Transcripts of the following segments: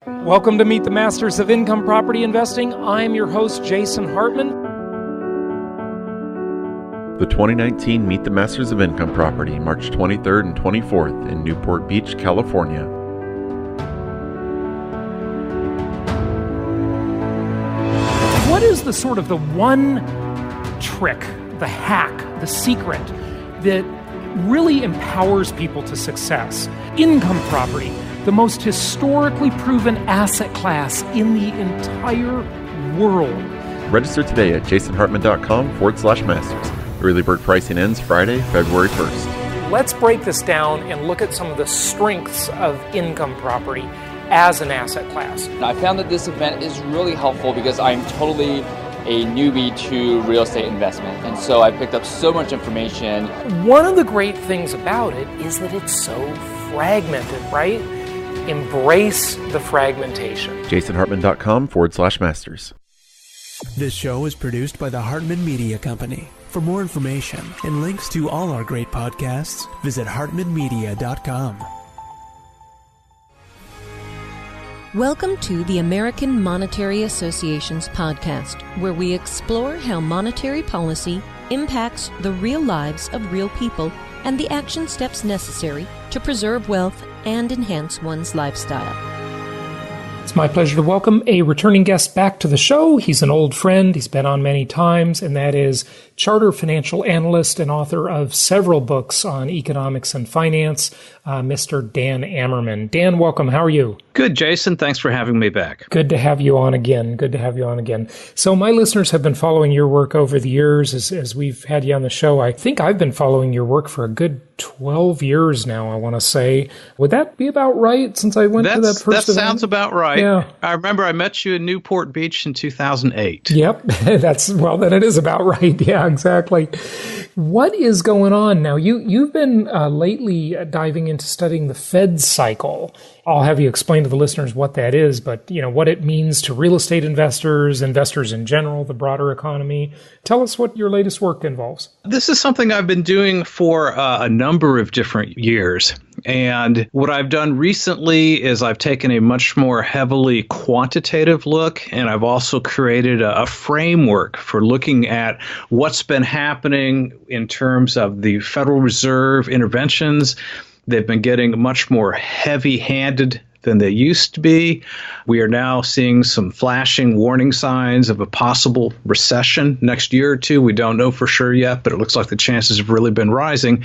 Welcome to Meet the Masters of Income Property Investing. I'm your host, Jason Hartman. The 2019 Meet the Masters of Income Property, March 23rd and 24th in Newport Beach, California. What is the sort of the one trick, the hack, the secret that really empowers people to success? Income property, the most historically proven asset class in the entire world. Register today at jasonhartman.com/masters. Early bird pricing ends Friday, February 1st. Let's break this down and look at some of the strengths of income property as an asset class. I found that this event is really helpful because I'm totally a newbie to real estate investment. And so I picked up so much information. One of the great things about it is that it's so fragmented, right? Embrace the fragmentation. jasonhartman.com/masters. This show is produced by the Hartman Media Company. For more information and links to all our great podcasts, visit hartmanmedia.com. Welcome to the American Monetary Association's podcast, where we explore how monetary policy impacts the real lives of real people and the action steps necessary to preserve wealth and enhance one's lifestyle. It's my pleasure to welcome a returning guest back to the show. He's an old friend. He's been on many times, and that is charter financial analyst and author of several books on economics and finance, Mr. Dan Amerman. Dan, welcome. How are you? Good, Jason. Thanks for having me back. Good to have you on again. So my listeners have been following your work over the years as we've had you on the show. I think I've been following your work for a good 12 years now, I want to say. Would that be about right since I went to that first event? That sounds about right. Yeah. I remember I met you in Newport Beach in 2008. Yep. Then it is about right. Yeah, exactly. What is going on now? You've been lately diving into studying the Fed cycle. I'll have you explain to the listeners what that is, but what it means to real estate investors in general, the broader economy. Tell us what your latest work involves. This is something I've been doing for a number of different years. And what I've done recently is I've taken a much more heavily quantitative look, and I've also created a framework for looking at what's been happening in terms of the Federal Reserve interventions. They've been getting much more heavy-handed than they used to be. We are now seeing some flashing warning signs of a possible recession next year or two. We don't know for sure yet, but it looks like the chances have really been rising.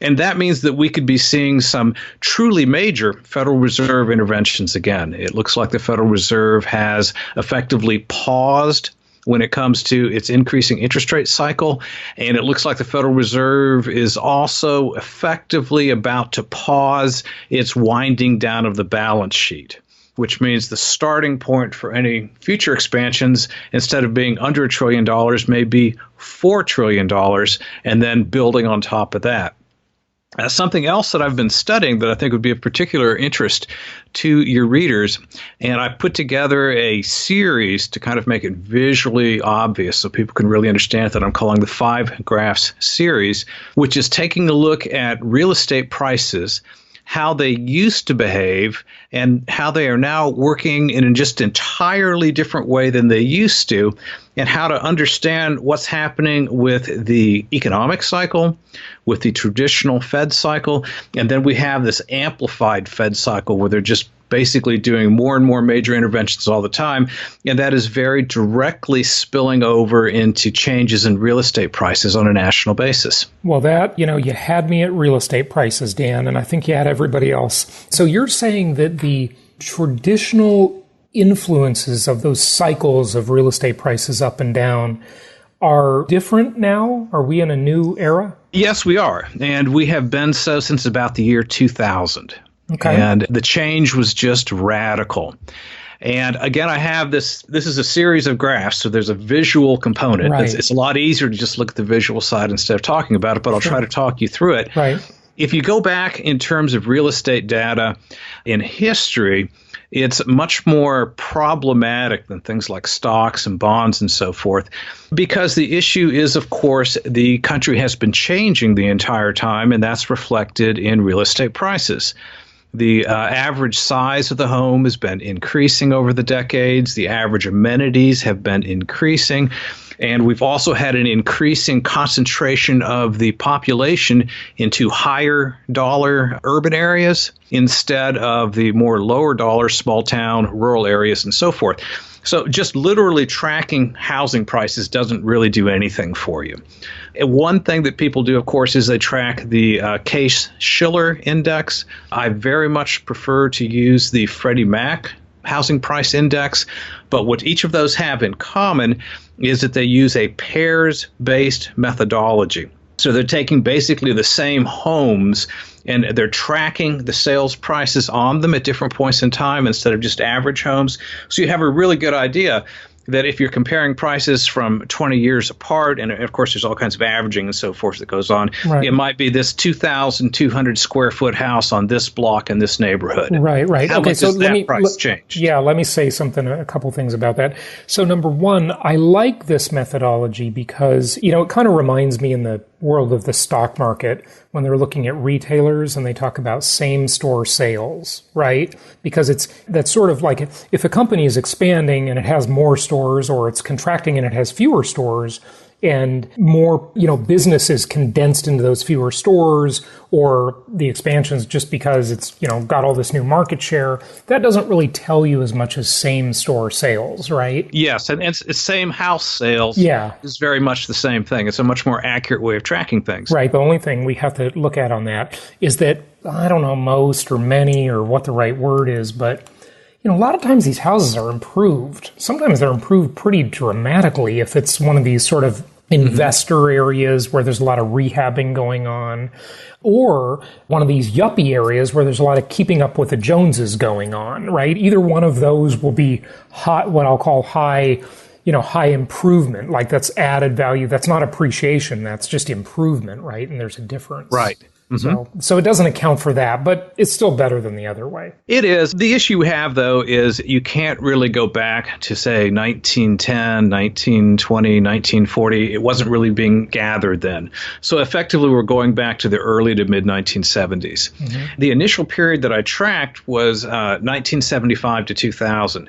And that means that we could be seeing some truly major Federal Reserve interventions again. It looks like the Federal Reserve has effectively paused when it comes to its increasing interest rate cycle. And it looks like the Federal Reserve is also effectively about to pause its winding down of the balance sheet, which means the starting point for any future expansions, instead of being under $1 trillion, may be $4 trillion, and then building on top of that. Something else that I've been studying that I think would be of particular interest to your readers, and I put together a series to kind of make it visually obvious so people can really understand that I'm calling the 5 Graphs series, which is taking a look at real estate prices, how they used to behave, and how they are now working in a just entirely different way than they used to, and how to understand what's happening with the economic cycle, with the traditional Fed cycle, and then we have this amplified Fed cycle where they're just basically doing more and more major interventions all the time, and that is very directly spilling over into changes in real estate prices on a national basis. Well, you had me at real estate prices, Dan, and I think you had everybody else. So you're saying that the traditional influences of those cycles of real estate prices up and down are different now? Are we in a new era? Yes, we are, and we have been so since about the year 2000. Okay. And the change was just radical. And again, I have this is a series of graphs, so there's a visual component. Right. It's a lot easier to just look at the visual side instead of talking about it, but I'll try to talk you through it. Right. If you go back in terms of real estate data in history, it's much more problematic than things like stocks and bonds and so forth, because the issue is, of course, the country has been changing the entire time, and that's reflected in real estate prices. The average size of the home has been increasing over the decades. The average amenities have been increasing. And we've also had an increasing concentration of the population into higher dollar urban areas instead of the more lower dollar small town rural areas and so forth. So just literally tracking housing prices doesn't really do anything for you. And one thing that people do, of course, is they track the Case-Shiller index. I very much prefer to use the Freddie Mac housing price index. But what each of those have in common is that they use a pairs-based methodology. So they're taking basically the same homes and they're tracking the sales prices on them at different points in time instead of just average homes. So you have a really good idea that if you're comparing prices from 20 years apart, and of course there's all kinds of averaging and so forth that goes on, right. It might be this 2,200 square foot house on this block in this neighborhood. Right. How much does that price change? Yeah, let me say a couple things about that. So number one, I like this methodology because, it kind of reminds me in the world of the stock market when they're looking at retailers and they talk about same store sales, right? Because that's sort of like if a company is expanding and it has more stores or it's contracting and it has fewer stores and more, businesses condensed into those fewer stores or the expansions just because it's, got all this new market share, that doesn't really tell you as much as same store sales, right? Yes, and it's same house sales is very much the same thing. It's a much more accurate way of tracking things. Right. The only thing we have to look at on that is that, I don't know, most or many or what the right word is, but a lot of times these houses are improved. Sometimes they're improved pretty dramatically if it's one of these sort of investor areas where there's a lot of rehabbing going on, or one of these yuppie areas where there's a lot of keeping up with the Joneses going on, right? Either one of those will be what I'll call high improvement, like that's added value. That's not appreciation. That's just improvement, right? And there's a difference. Right. Mm-hmm. So it doesn't account for that, but it's still better than the other way. It is. The issue we have, though, is you can't really go back to, say, 1910, 1920, 1940. It wasn't really being gathered then. So effectively, we're going back to the early to mid-1970s. Mm-hmm. The initial period that I tracked was 1975 to 2000,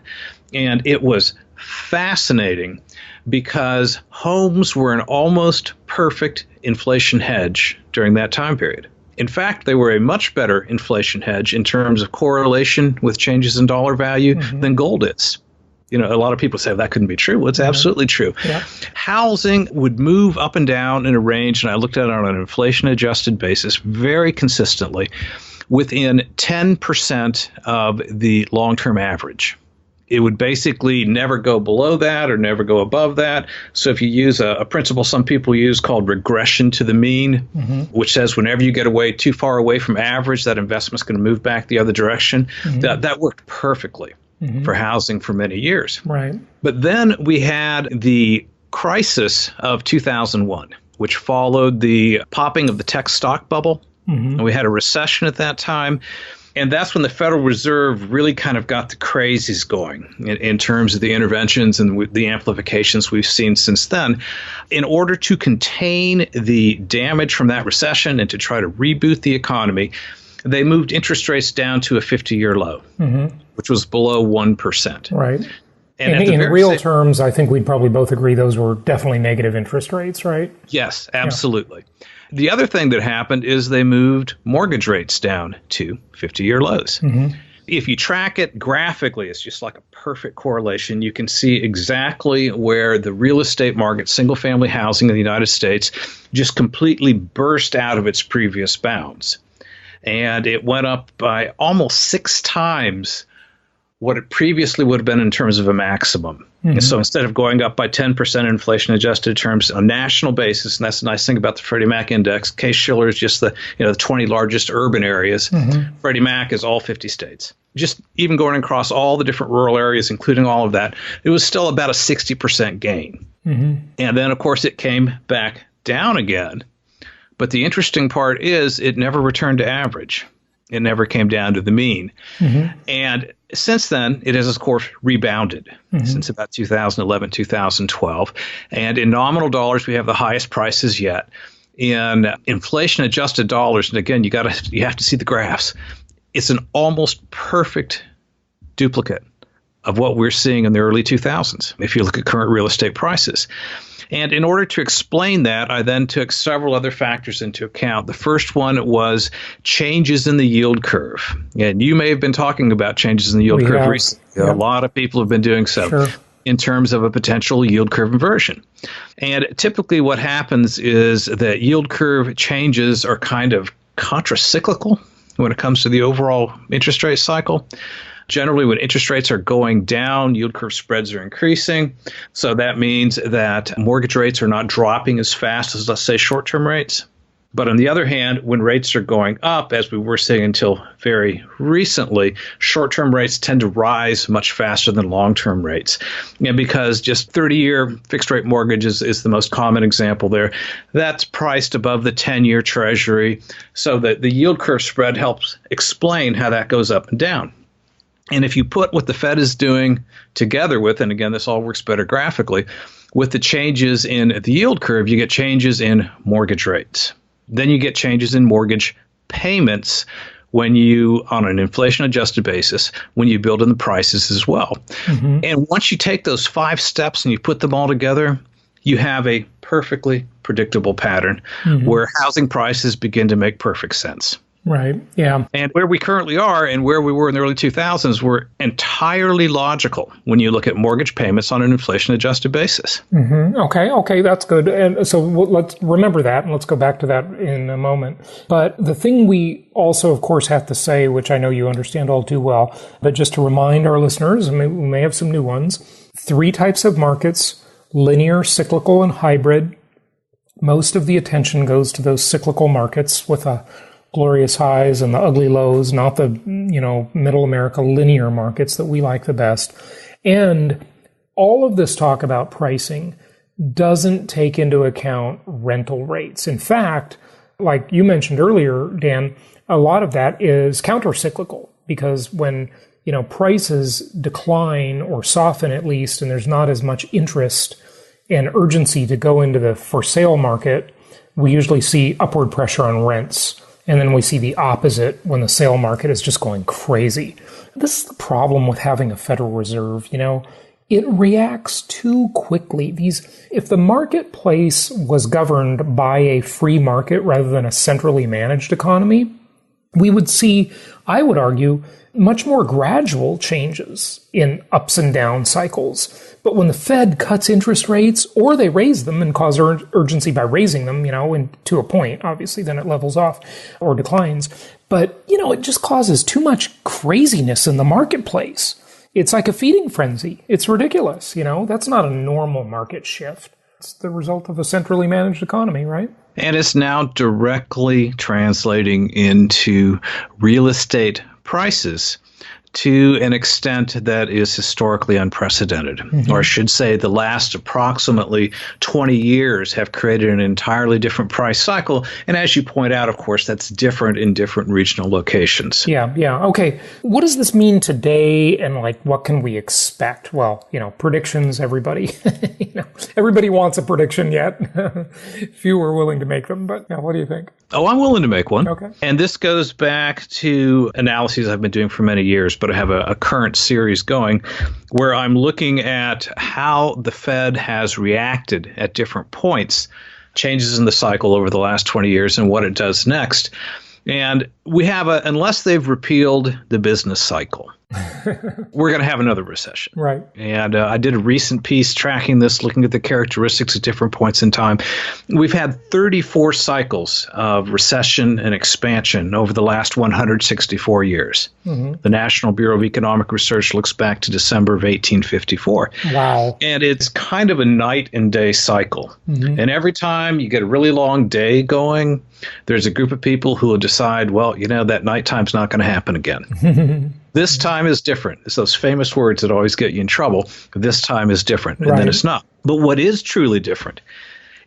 and it was fascinating because homes were an almost perfect inflation hedge during that time period. In fact, they were a much better inflation hedge in terms of correlation with changes in dollar value than gold is. A lot of people say that couldn't be true. Well, it's absolutely true. Yeah. Housing would move up and down in a range, and I looked at it on an inflation-adjusted basis very consistently within 10% of the long-term average. It would basically never go below that or never go above that. So if you use a principle some people use called regression to the mean, which says whenever you get too far away from average, that investment's going to move back the other direction, that worked perfectly for housing for many years. Right. But then we had the crisis of 2001, which followed the popping of the tech stock bubble. And we had a recession at that time. And that's when the Federal Reserve really kind of got the crazies going in terms of the interventions and the amplifications we've seen since then. In order to contain the damage from that recession and to try to reboot the economy, they moved interest rates down to a 50-year low, which was below 1%. Right. And in real terms, I think we'd probably both agree those were definitely negative interest rates, right? Yes, absolutely. Yeah. The other thing that happened is they moved mortgage rates down to 50-year lows. If you track it graphically, it's just like a perfect correlation. You can see exactly where the real estate market, single-family housing in the United States, just completely burst out of its previous bounds. And it went up by almost 6 times what it previously would have been in terms of a maximum. And so instead of going up by 10% inflation adjusted terms on a national basis, and that's the nice thing about the Freddie Mac index, Case-Shiller is just the 20 largest urban areas. Freddie Mac is all 50 states. Just even going across all the different rural areas, including all of that, it was still about a 60% gain. And then, of course, it came back down again. But the interesting part is it never returned to average. It never came down to the mean. And since then, it has, of course, rebounded since about 2011, 2012. And in nominal dollars, we have the highest prices yet. In inflation-adjusted dollars, and again, you have to see the graphs, it's an almost perfect duplicate of what we're seeing in the early 2000s, if you look at current real estate prices. And in order to explain that, I then took several other factors into account. The first one was changes in the yield curve. And you may have been talking about changes in the yield curve recently. Yep. A lot of people have been doing so. Sure. In terms of a potential yield curve inversion. And typically what happens is that yield curve changes are kind of contracyclical when it comes to the overall interest rate cycle. Generally, when interest rates are going down, yield curve spreads are increasing. So that means that mortgage rates are not dropping as fast as, let's say, short-term rates. But on the other hand, when rates are going up, as we were seeing until very recently, short-term rates tend to rise much faster than long-term rates. And because just 30-year fixed-rate mortgages is the most common example there, that's priced above the 10-year Treasury. So that the yield curve spread helps explain how that goes up and down. And if you put what the Fed is doing together with, and again, this all works better graphically, with the changes in the yield curve, you get changes in mortgage rates. Then you get changes in mortgage payments when you, on an inflation-adjusted basis, when you build in the prices as well. Mm-hmm. And once you take those 5 steps and you put them all together, you have a perfectly predictable pattern where housing prices begin to make perfect sense. Right. Yeah. And where we currently are and where we were in the early 2000s were entirely logical when you look at mortgage payments on an inflation-adjusted basis. Mm-hmm. Okay, that's good. And so let's remember that, and let's go back to that in a moment. But the thing we also, of course, have to say, which I know you understand all too well, but just to remind our listeners, and we may have some new ones, 3 types of markets: linear, cyclical, and hybrid. Most of the attention goes to those cyclical markets with a glorious highs and the ugly lows, not the, middle America linear markets that we like the best. And all of this talk about pricing doesn't take into account rental rates. In fact, like you mentioned earlier, Dan, a lot of that is counter-cyclical, because when, prices decline or soften at least, and there's not as much interest and urgency to go into the for sale market, we usually see upward pressure on rents. And then we see the opposite when the sale market is just going crazy. This is the problem with having a Federal Reserve. It reacts too quickly. If the marketplace was governed by a free market rather than a centrally managed economy, we would see, I would argue, much more gradual changes in ups and down cycles. But when the Fed cuts interest rates, or they raise them and cause urgency by raising them, to a point, obviously, then it levels off or declines. But, it just causes too much craziness in the marketplace. It's like a feeding frenzy. It's ridiculous. That's not a normal market shift. It's the result of a centrally managed economy, right? And it's now directly translating into real estate prices to an extent that is historically unprecedented. Mm-hmm. Or I should say the last approximately 20 years have created an entirely different price cycle. And as you point out, of course, that's different in different regional locations. Yeah. Okay. What does this mean today, and what can we expect? Well, predictions, everybody, everybody wants a prediction yet. Few are willing to make them, but what do you think? Oh, I'm willing to make one. Okay. And this goes back to analyses I've been doing for many years, but I have a current series going where I'm looking at how the Fed has reacted at different points, changes in the cycle over the last 20 years, and what it does next. And we have unless they've repealed the business cycle, we're going to have another recession. Right. And I did a recent piece tracking this, looking at the characteristics at different points in time. We've had 34 cycles of recession and expansion over the last 164 years. Mm-hmm. The National Bureau of Economic Research looks back to December of 1854. Wow. And it's kind of a night and day cycle. Mm-hmm. And every time you get a really long day there's a group of people who will decide, well, that nighttime's not going to happen again. This time is different. It's those famous words that always get you in trouble. This time is different, and then it's not. But what is truly different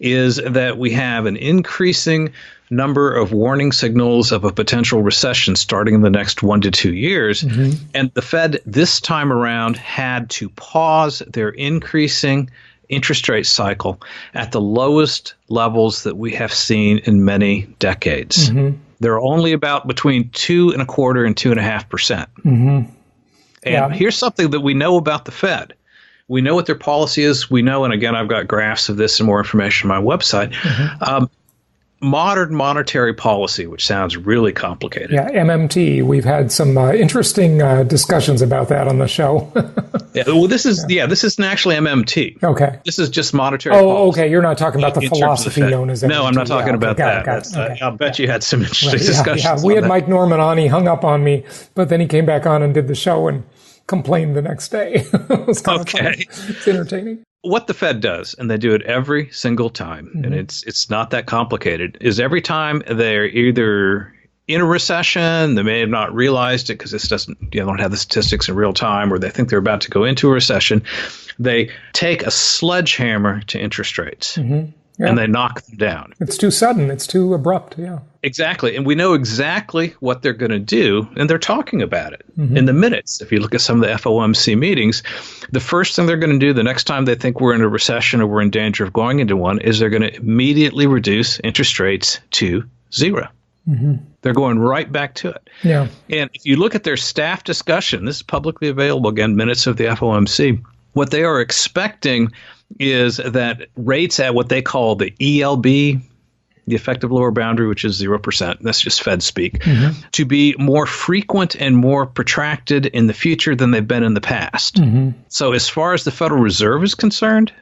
is that we have an increasing number of warning signals of a potential recession starting in the next 1 to 2 years. Mm-hmm. And the Fed this time around had to pause their increasing interest rate cycle at the lowest levels that we have seen in many decades. Mm-hmm. They're only about between 2.25% and 2.5%. Mm-hmm. And here's something that we know about the Fed. We know what their policy is. We know, and again, I've got graphs of this and more information on my website. Mm-hmm. Modern monetary policy, which sounds really complicated. Yeah, MMT. We've had some interesting discussions about that on the show. This isn't actually MMT. Okay. This is just monetary policy. Oh, okay. You're not talking about the philosophy known as MMT. No, I'm not talking about that. Okay. I'll bet you had some interesting discussions. Yeah. We had Mike Norman on. He hung up on me, but then he came back on and did the show and complained the next day. It was kind of fun. It's entertaining. What the Fed does, and they do it every single time, mm-hmm. and it's not that complicated, is every time they're either in a recession, they may have not realized it because this don't have the statistics in real time, or they think they're about to go into a recession, they take a sledgehammer to interest rates. Mm-hmm. Yeah. And they knock them down. It's too sudden. It's too abrupt. Yeah. Exactly. And we know exactly what they're going to do, and they're talking about it in the minutes. If you look at some of the FOMC meetings, the first thing they're going to do the next time they think we're in a recession or we're in danger of going into one is they're going to immediately reduce interest rates to 0. Mm-hmm. They're going right back to it. Yeah. And if you look at their staff discussion, this is publicly available, again, minutes of the FOMC, what they are expecting is that rates at what they call the ELB, the effective lower boundary, which is 0%, that's just Fed speak, to be more frequent and more protracted in the future than they've been in the past. Mm-hmm. So as far as the Federal Reserve is concerned,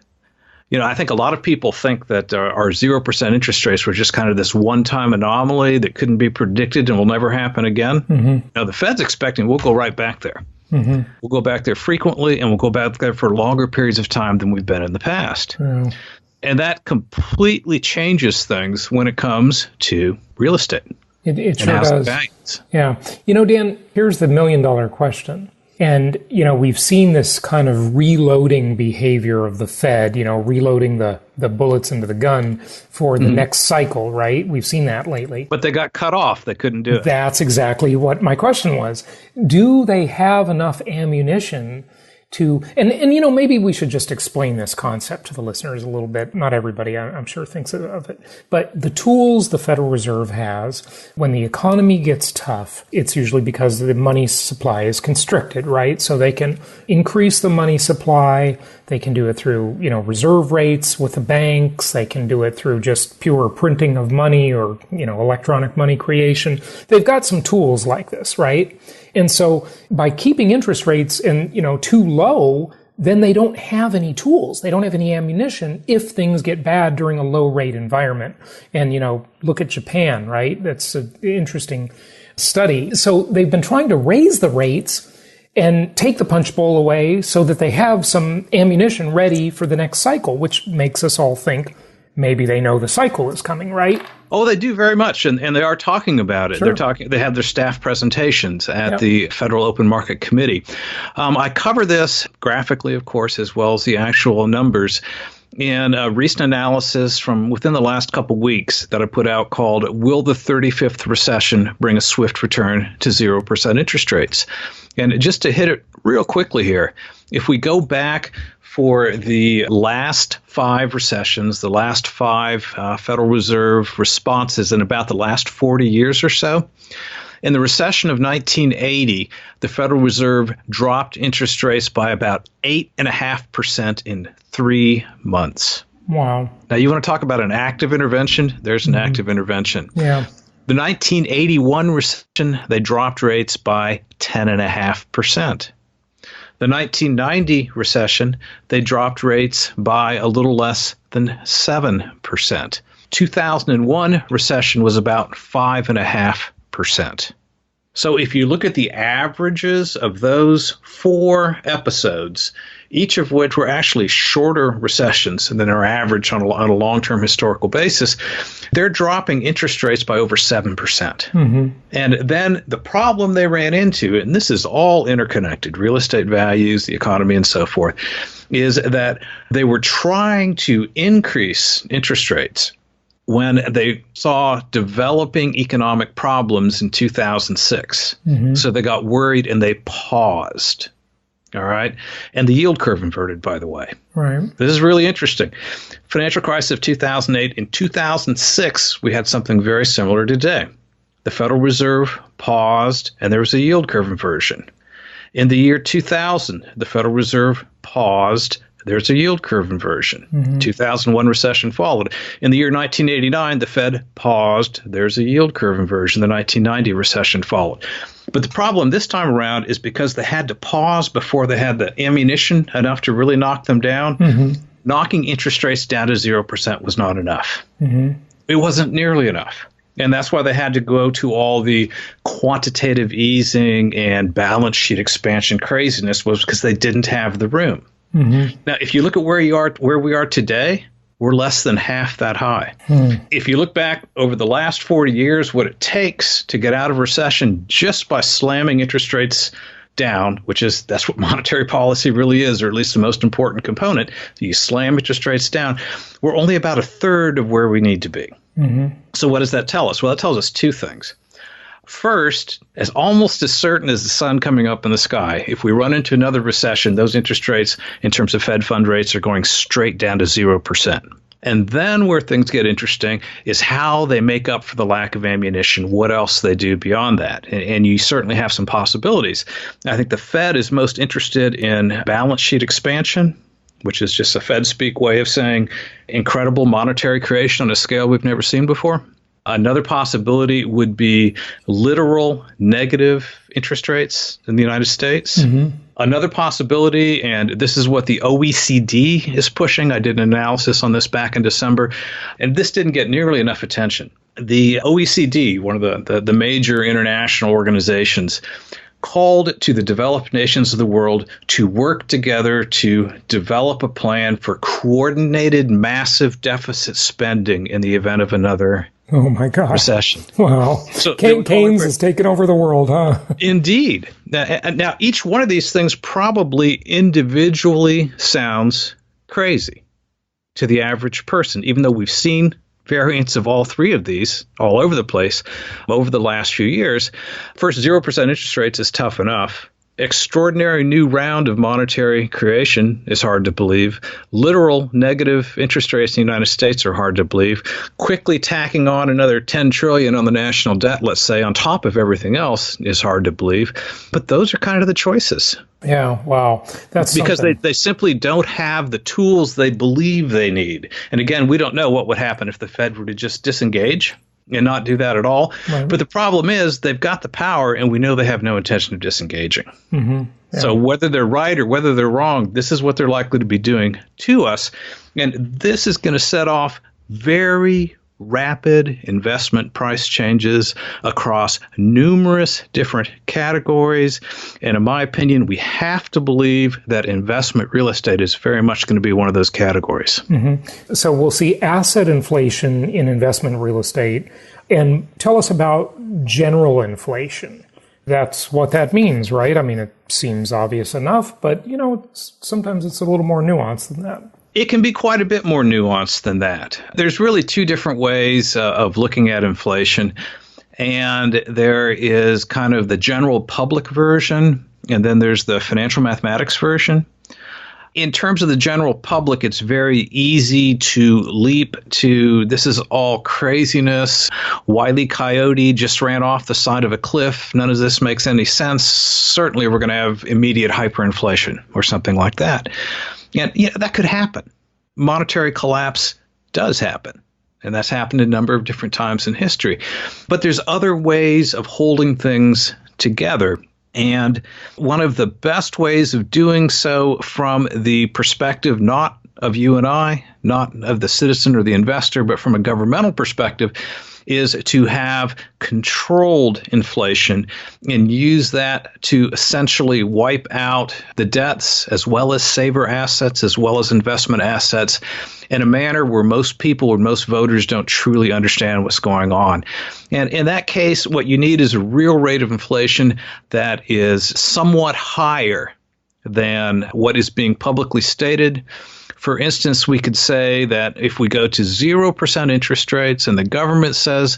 I think a lot of people think that our 0% interest rates were just kind of this one-time anomaly that couldn't be predicted and will never happen again. Mm-hmm. Now, the Fed's expecting we'll go right back there. Mm-hmm. We'll go back there frequently, and we'll go back there for longer periods of time than we've been in the past. Mm. And that completely changes things when it comes to real estate. It sure does. Values. Yeah. Dan, here's the $1 million question. And, we've seen this kind of reloading behavior of the Fed, reloading the bullets into the gun for the next cycle, right? We've seen that lately. But they got cut off. They couldn't do it. That's exactly what my question was. Do they have enough ammunition to, and maybe we should just explain this concept to the listeners a little bit. Not everybody, I'm sure, thinks of it. But the tools the Federal Reserve has, when the economy gets tough, it's usually because the money supply is constricted, right? So they can increase the money supply. They can do it through, reserve rates with the banks. They can do it through just pure printing of money or, electronic money creation. They've got some tools like this, right? And so by keeping interest rates too low, then they don't have any tools. They don't have any ammunition if things get bad during a low rate environment. And, look at Japan, right? That's an interesting study. So they've been trying to raise the rates and take the punch bowl away so that they have some ammunition ready for the next cycle, which makes us all think maybe they know the cycle is coming, right? Oh, they do very much, and they are talking about it. Sure. They have their staff presentations at the Federal Open Market Committee. I cover this graphically, of course, as well as the actual numbers in a recent analysis from within the last couple weeks that I put out called "Will the 35th Recession Bring a Swift Return to 0% Interest Rates?" And just to hit it real quickly here, if we go back for the last 5 recessions, the last 5 Federal Reserve responses in about the last 40 years or so. In the recession of 1980, the Federal Reserve dropped interest rates by about 8.5% in 3 months. Wow. Now, you want to talk about an active intervention? There's an active intervention. Yeah. The 1981 recession, they dropped rates by 10.5%. The 1990 recession, they dropped rates by a little less than 7%. 2001 recession was about 5.5%. So if you look at the averages of those 4 episodes, each of which were actually shorter recessions than our average on a long-term historical basis, they're dropping interest rates by over 7%. Mm-hmm. And then the problem they ran into, and this is all interconnected, real estate values, the economy, and so forth, is that they were trying to increase interest rates when they saw developing economic problems in 2006. Mm-hmm. So they got worried and they paused. All right. And the yield curve inverted, by the way. Right. This is really interesting. Financial crisis of 2008. In 2006, we had something very similar today. the Federal Reserve paused, and there was a yield curve inversion. In the year 2000, the Federal Reserve paused. There's a yield curve inversion. 2001 recession followed. In the year 1989, the Fed paused. There's a yield curve inversion. The 1990 recession followed. But the problem this time around is because they had to pause before they had the ammunition enough to really knock them down. Knocking interest rates down to 0% was not enough. It wasn't nearly enough. And that's why they had to go to all the quantitative easing and balance sheet expansion craziness, was because they didn't have the room. Now, if you look at where we are today, we're less than half that high. If you look back over the last 40 years, what it takes to get out of recession just by slamming interest rates down, that's what monetary policy really is, or at least the most important component. You slam interest rates down, we're only about a third of where we need to be. So what does that tell us? Well, it tells us two things. First, as almost as certain as the sun coming up in the sky, if we run into another recession, those interest rates in terms of Fed fund rates are going straight down to 0%. And then where things get interesting is how they make up for the lack of ammunition, what else they do beyond that. And you certainly have some possibilities. I think the Fed is most interested in balance sheet expansion, which is just a Fed speak way of saying incredible monetary creation on a scale we've never seen before. Another possibility would be literal negative interest rates in the United States. Another possibility, and this is what the OECD is pushing. I did an analysis on this back in December, and this didn't get nearly enough attention. The OECD, one of the major international organizations, called to the developed nations of the world to work together to develop a plan for coordinated massive deficit spending in the event of another recession. Wow. So Keynes has taken over the world, huh? Indeed. Now, each one of these things probably individually sounds crazy to the average person, even though we've seen variants of all three of these all over the place over the last few years. First, 0% interest rates is tough enough. Extraordinary new round of monetary creation is hard to believe. Literal negative interest rates in the United States are hard to believe. Quickly tacking on another 10 trillion on the national debt, let's say, on top of everything else is hard to believe. But those are kind of the choices. Yeah, wow. That's because they simply don't have the tools they believe they need. And again, we don't know what would happen if the Fed were to just disengage and not do that at all. Right. But the problem is they've got the power, and we know they have no intention of disengaging. Yeah. So whether they're right or whether they're wrong, this is what they're likely to be doing to us. And this is going to set off very rapid investment price changes across numerous different categories. And in my opinion, we have to believe that investment real estate is very much going to be one of those categories. So we'll see asset inflation in investment real estate. And tell us about general inflation. That's what that means, right? I mean, it seems obvious enough, but, sometimes it's a little more nuanced than that. It can be quite a bit more nuanced than that. There's really two different ways of looking at inflation. And there is kind of the general public version, and then there's the financial mathematics version. In terms of the general public, it's very easy to leap to, this is all craziness. Wile E. Coyote just ran off the side of a cliff. None of this makes any sense. Certainly, we're going to have immediate hyperinflation or something like that. And that could happen. Monetary collapse does happen. And that's happened a number of different times in history. But there's other ways of holding things together. And one of the best ways of doing so from the perspective not of you and I, not of the citizen or the investor, but from a governmental perspective, is to have controlled inflation and use that to essentially wipe out the debts as well as saver assets as well as investment assets in a manner where most people or most voters don't truly understand what's going on. And in that case, what you need is a real rate of inflation that is somewhat higher than what is being publicly stated. For instance, we could say that if we go to 0% interest rates and the government says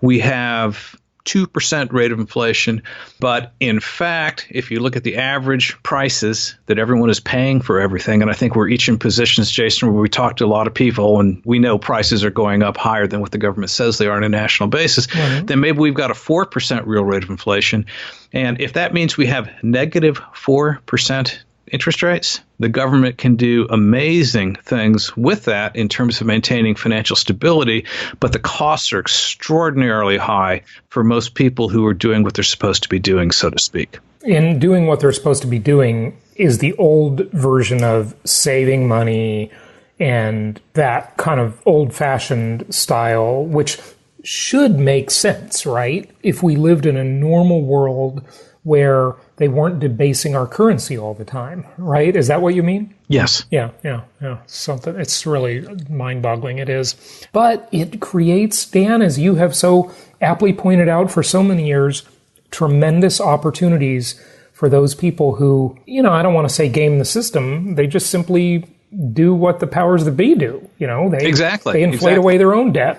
we have 2% rate of inflation. But in fact, if you look at the average prices that everyone is paying for everything, and I think we're each in positions, Jason, where we talk to a lot of people and we know prices are going up higher than what the government says they are on a national basis, then maybe we've got a 4% real rate of inflation. And if that means we have negative 4% interest rates, the government can do amazing things with that in terms of maintaining financial stability, but the costs are extraordinarily high for most people who are doing what they're supposed to be doing, so to speak. And doing what they're supposed to be doing is the old version of saving money and that kind of old-fashioned style, which should make sense, right? If we lived in a normal world where they weren't debasing our currency all the time, right? Is that what you mean? Yes. Yeah. Something, it's really mind-boggling, it is. But it creates, Dan, as you have so aptly pointed out for so many years, tremendous opportunities for those people who, I don't want to say game the system, they just simply do what the powers that be do. They inflate away their own debt.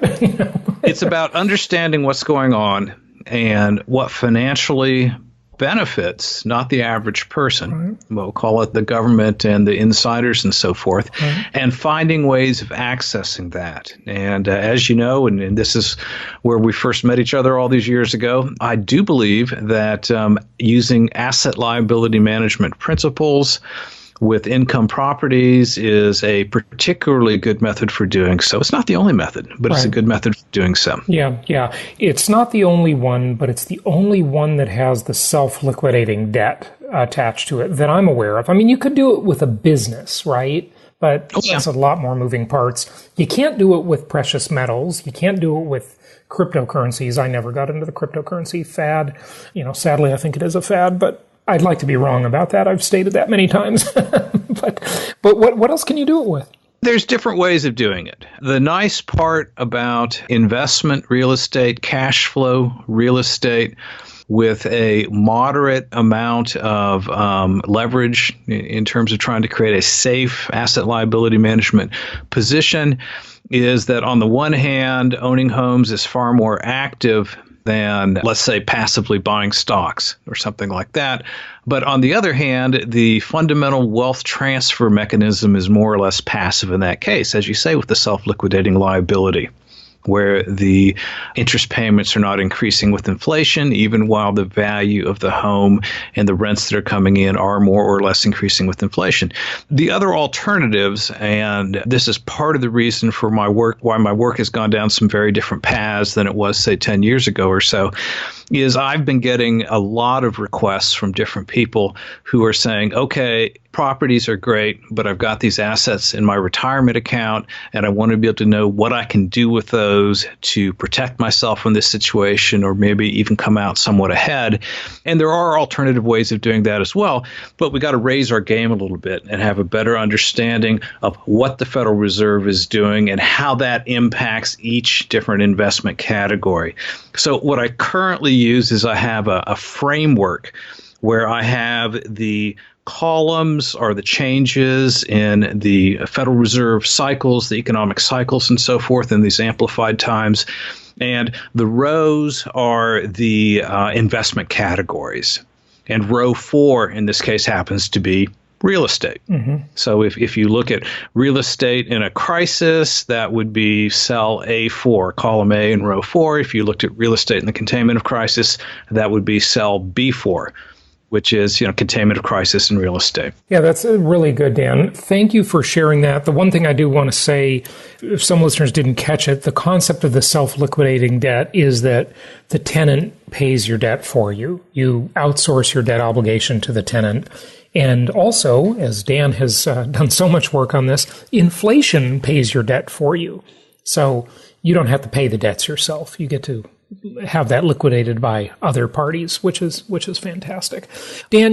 It's about understanding what's going on and what financially benefits, not the average person. Right. We'll call it the government and the insiders and so forth, and finding ways of accessing that. And as you know, and this is where we first met each other all these years ago, I do believe that using asset liability management principles with income properties is a particularly good method for doing so. It's not the only method, but it's a good method for doing so. Yeah. It's not the only one, but it's the only one that has the self-liquidating debt attached to it that I'm aware of. I mean, you could do it with a business, right? But it's a lot more moving parts. You can't do it with precious metals. You can't do it with cryptocurrencies. I never got into the cryptocurrency fad. Sadly, I think it is a fad, but I'd like to be wrong about that. I've stated that many times. but what else can you do it with? There's different ways of doing it. The nice part about investment real estate, cash flow real estate, with a moderate amount of leverage in terms of trying to create a safe asset liability management position, is that on the one hand, owning homes is far more active than, let's say, passively buying stocks or something like that. But on the other hand, the fundamental wealth transfer mechanism is more or less passive in that case, as you say, with the self-liquidating liability, where the interest payments are not increasing with inflation, even while the value of the home and the rents that are coming in are more or less increasing with inflation. The other alternatives, and this is part of the reason for my work, why my work has gone down some very different paths than it was, say, 10 years ago or so, is I've been getting a lot of requests from different people who are saying, okay, properties are great, but I've got these assets in my retirement account, and I want to be able to know what I can do with those to protect myself from this situation, or maybe even come out somewhat ahead. And there are alternative ways of doing that as well, but we got to raise our game a little bit and have a better understanding of what the Federal Reserve is doing and how that impacts each different investment category. So what I currently use is I have a framework where I have the columns are the changes in the Federal Reserve cycles, the economic cycles, and so forth in these amplified times. And the rows are the investment categories. And row 4 in this case happens to be real estate. Mm-hmm. So if you look at real estate in a crisis, that would be cell A4, column A in row 4. If you looked at real estate in the containment of crisis, that would be cell B4, which is, containment of crisis in real estate. Yeah, that's really good, Dan. Thank you for sharing that. The one thing I do want to say, if some listeners didn't catch it, the concept of the self-liquidating debt is that the tenant pays your debt for you. You outsource your debt obligation to the tenant. And also, as Dan has done so much work on this, inflation pays your debt for you. So you don't have to pay the debts yourself. You get to have that liquidated by other parties, which is fantastic. Dan,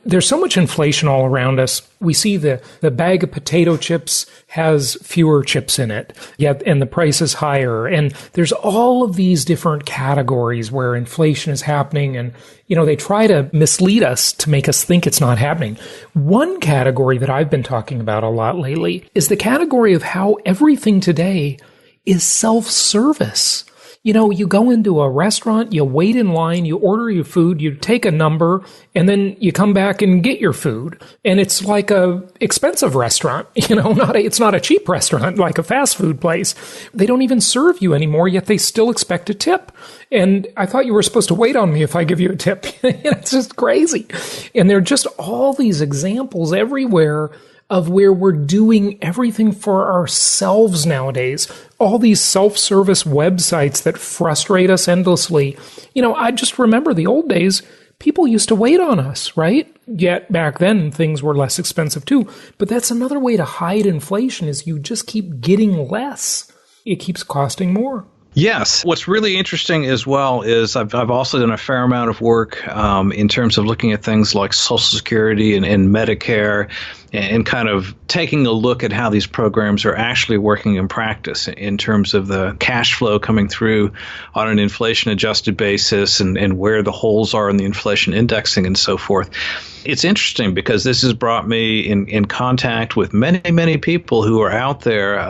there's so much inflation all around us. We see the bag of potato chips has fewer chips in it, and the price is higher. And there's all of these different categories where inflation is happening, and they try to mislead us to make us think it's not happening. One category that I've been talking about a lot lately is the category of how everything today is self-service. You go into a restaurant, you wait in line, you order your food, you take a number, and then you come back and get your food. And it's like a expensive restaurant, it's not a cheap restaurant like a fast food place. They don't even serve you anymore, yet they still expect a tip. And I thought you were supposed to wait on me if I give you a tip. It's just crazy. And there are just all these examples everywhere of where we're doing everything for ourselves nowadays. All these self-service websites that frustrate us endlessly. I just remember the old days, people used to wait on us, right? Yet back then things were less expensive too. But that's another way to hide inflation is you just keep getting less. It keeps costing more. Yes. What's really interesting as well is I've also done a fair amount of work in terms of looking at things like Social Security and Medicare and kind of taking a look at how these programs are actually working in practice in terms of the cash flow coming through on an inflation-adjusted basis and where the holes are in the inflation indexing and so forth. It's interesting because this has brought me in contact with many, many people who are out there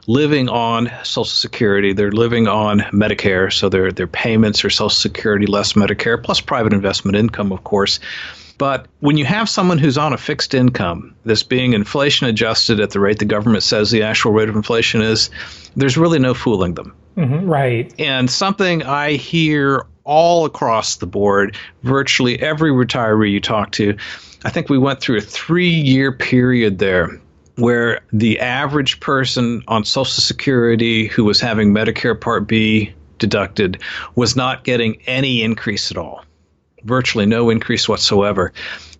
living on Social Security. They're living on Medicare, so their payments are Social Security less Medicare, plus private investment income, of course. But when you have someone who's on a fixed income that's being inflation adjusted at the rate the government says the actual rate of inflation is, there's really no fooling them. Mm-hmm, right. And something I hear all across the board, virtually every retiree you talk to, I think we went through a 3-year period there where the average person on Social Security who was having Medicare Part B deducted was not getting any increase at all. Virtually no increase whatsoever.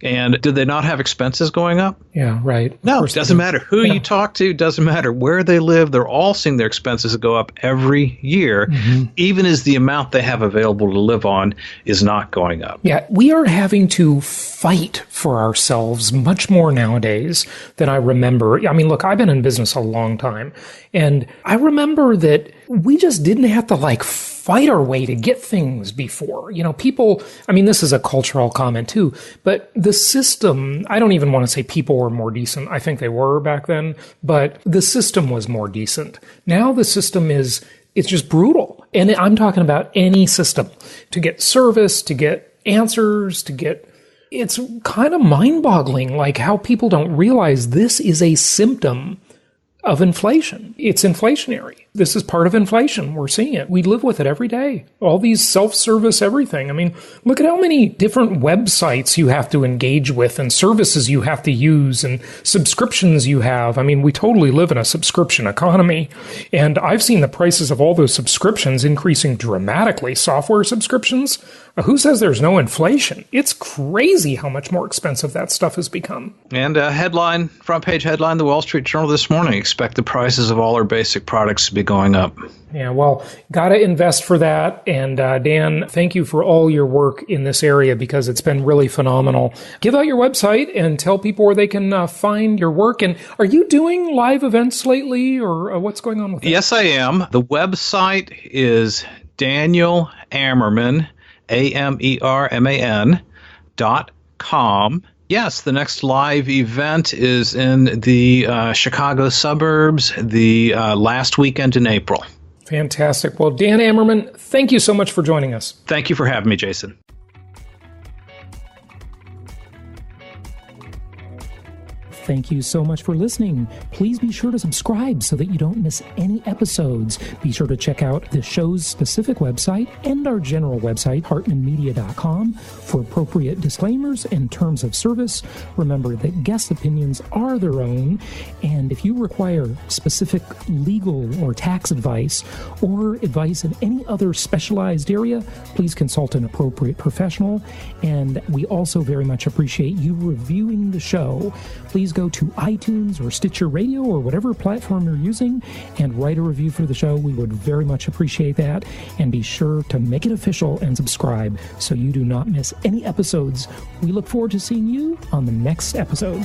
And did they not have expenses going up? Yeah, right. No, it doesn't matter who you talk to, doesn't matter where they live. They're all seeing their expenses go up every year, even as the amount they have available to live on is not going up. Yeah, we are having to fight for ourselves much more nowadays than I remember. I mean, look, I've been in business a long time, and I remember that we just didn't have to fight our way to get things before. People, this is a cultural comment too, but the system, I don't even want to say people were more decent. I think they were back then, but the system was more decent. Now the system it's just brutal. And I'm talking about any system to get service, to get answers, it's kind of mind-boggling, like how people don't realize this is a symptom of inflation. It's inflationary. This is part of inflation. We're seeing it. We live with it every day. All these self-service everything. Look at how many different websites you have to engage with and services you have to use and subscriptions you have. We totally live in a subscription economy. And I've seen the prices of all those subscriptions increasing dramatically. Software subscriptions. Who says there's no inflation? It's crazy how much more expensive that stuff has become. And front page headline, the Wall Street Journal this morning, expect the prices of all our basic products to be going up. Yeah, well, got to invest for that. And Dan, thank you for all your work in this area because it's been really phenomenal. Give out your website and tell people where they can find your work. And are you doing live events lately or what's going on with that? Yes, I am. The website is Daniel Amerman, AMERMAN.com. Yes, the next live event is in the Chicago suburbs the last weekend in April. Fantastic. Well, Dan Amerman, thank you so much for joining us. Thank you for having me, Jason. Thank you so much for listening. Please be sure to subscribe so that you don't miss any episodes. Be sure to check out the show's specific website and our general website, hartmanmedia.com, for appropriate disclaimers and terms of service. Remember that guest opinions are their own, and if you require specific legal or tax advice or advice in any other specialized area, please consult an appropriate professional. And we also very much appreciate you reviewing the show. Please go to iTunes or Stitcher Radio or whatever platform you're using and write a review for the show. We would very much appreciate that. And be sure to make it official and subscribe so you do not miss any episodes. We look forward to seeing you on the next episode.